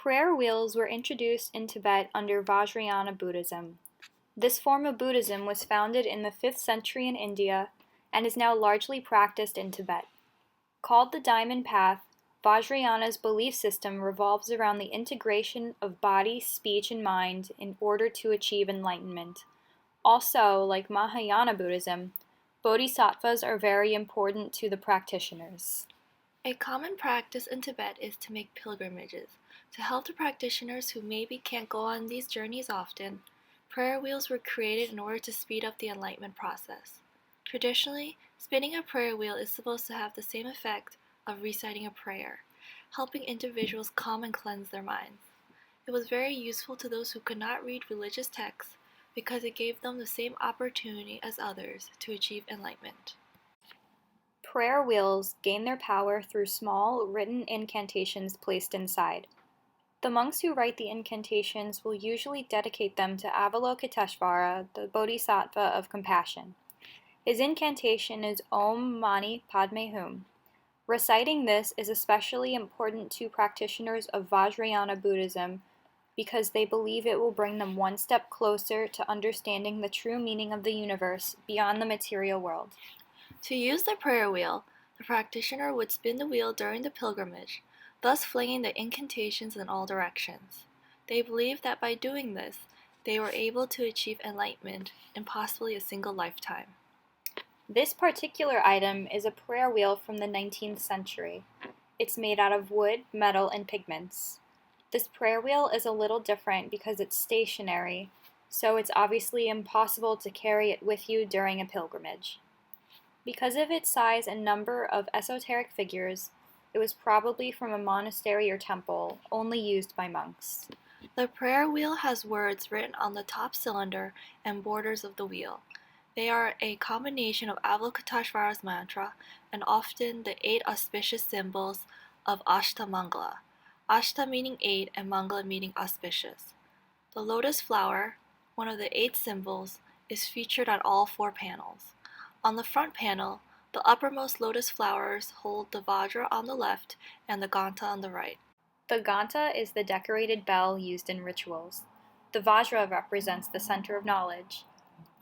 Prayer wheels were introduced in Tibet under Vajrayana Buddhism. This form of Buddhism was founded in the 5th century in India and is now largely practiced in Tibet. Called the Diamond Path, Vajrayana's belief system revolves around the integration of body, speech, and mind in order to achieve enlightenment. Also, like Mahayana Buddhism, bodhisattvas are very important to the practitioners. A common practice in Tibet is to make pilgrimages. To help the practitioners who maybe can't go on these journeys often, prayer wheels were created in order to speed up the enlightenment process. Traditionally, spinning a prayer wheel is supposed to have the same effect of reciting a prayer, helping individuals calm and cleanse their minds. It was very useful to those who could not read religious texts because it gave them the same opportunity as others to achieve enlightenment. Prayer wheels gain their power through small, written incantations placed inside. The monks who write the incantations will usually dedicate them to Avalokiteshvara, the Bodhisattva of compassion. His incantation is Om Mani Padme Hum. Reciting this is especially important to practitioners of Vajrayana Buddhism because they believe it will bring them one step closer to understanding the true meaning of the universe beyond the material world. To use the prayer wheel, the practitioner would spin the wheel during the pilgrimage, thus flinging the incantations in all directions. They believed that by doing this, they were able to achieve enlightenment in possibly a single lifetime. This particular item is a prayer wheel from the 19th century. It's made out of wood, metal, and pigments. This prayer wheel is a little different because it's stationary, so it's obviously impossible to carry it with you during a pilgrimage. Because of its size and number of esoteric figures, it was probably from a monastery or temple, only used by monks. The prayer wheel has words written on the top cylinder and borders of the wheel. They are a combination of Avalokiteshvara's mantra and often the 8 auspicious symbols of Ashtamangala, Ashta meaning 8 and Mangala meaning auspicious. The lotus flower, one of the 8 symbols, is featured on all 4 panels. On the front panel, the uppermost lotus flowers hold the Vajra on the left and the Ganta on the right. The Ganta is the decorated bell used in rituals. The Vajra represents the center of knowledge.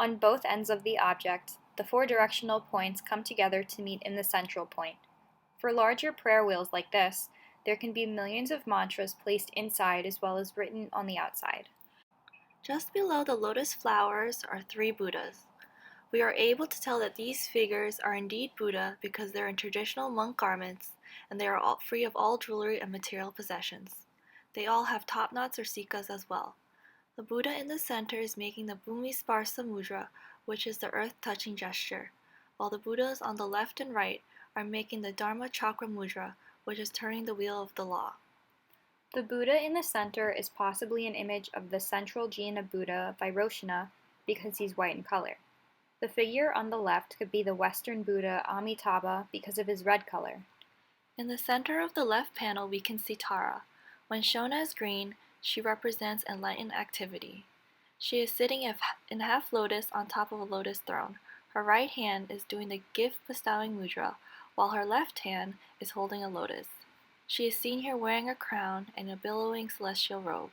On both ends of the object, the 4 directional points come together to meet in the central point. For larger prayer wheels like this, there can be millions of mantras placed inside as well as written on the outside. Just below the lotus flowers are 3 Buddhas. We are able to tell that these figures are indeed Buddha because they're in traditional monk garments and they are all free of all jewelry and material possessions. They all have top knots or sikas as well. The Buddha in the center is making the Bhumi Sparsa Mudra, which is the earth-touching gesture, while the Buddhas on the left and right are making the Dharma Chakra Mudra, which is turning the wheel of the law. The Buddha in the center is possibly an image of the central Jina Buddha, Vairochana, because he's white in color. The figure on the left could be the Western Buddha, Amitabha, because of his red color. In the center of the left panel we can see Tara. When shown as green, she represents enlightened activity. She is sitting in half lotus on top of a lotus throne. Her right hand is doing the gift bestowing mudra, while her left hand is holding a lotus. She is seen here wearing a crown and a billowing celestial robe.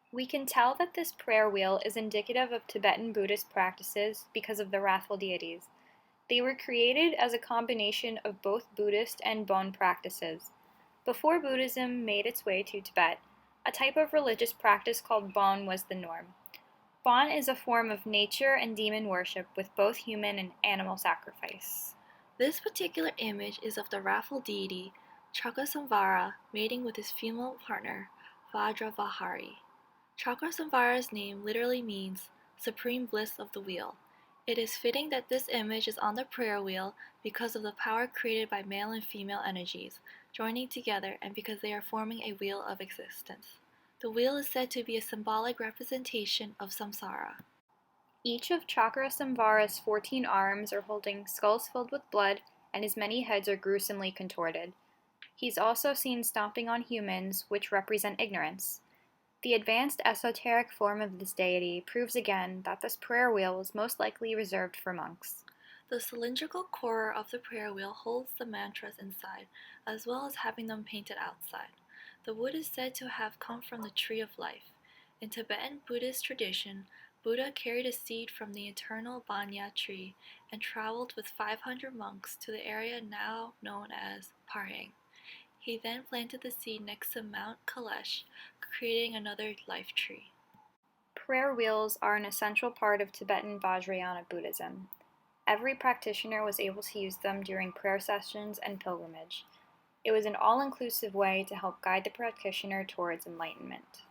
We can tell that this prayer wheel is indicative of Tibetan Buddhist practices because of the wrathful deities. They were created as a combination of both Buddhist and Bon practices. Before Buddhism made its way to Tibet, a type of religious practice called Bon was the norm. Bon is a form of nature and demon worship with both human and animal sacrifice. This particular image is of the wrathful deity Chakrasamvara mating with his female partner Vajravahari. Chakrasamvara's name literally means supreme bliss of the wheel. It is fitting that this image is on the prayer wheel because of the power created by male and female energies joining together and because they are forming a wheel of existence. The wheel is said to be a symbolic representation of samsara. Each of Chakrasamvara's 14 arms are holding skulls filled with blood, and his many heads are gruesomely contorted. He's also seen stomping on humans, which represent ignorance. The advanced esoteric form of this deity proves again that this prayer wheel was most likely reserved for monks. The cylindrical core of the prayer wheel holds the mantras inside, as well as having them painted outside. The wood is said to have come from the tree of life. In Tibetan Buddhist tradition, Buddha carried a seed from the eternal banya tree and traveled with 500 monks to the area now known as Parhang. He then planted the seed next to Mount Kailash, creating another life tree. Prayer wheels are an essential part of Tibetan Vajrayana Buddhism. Every practitioner was able to use them during prayer sessions and pilgrimage. It was an all-inclusive way to help guide the practitioner towards enlightenment.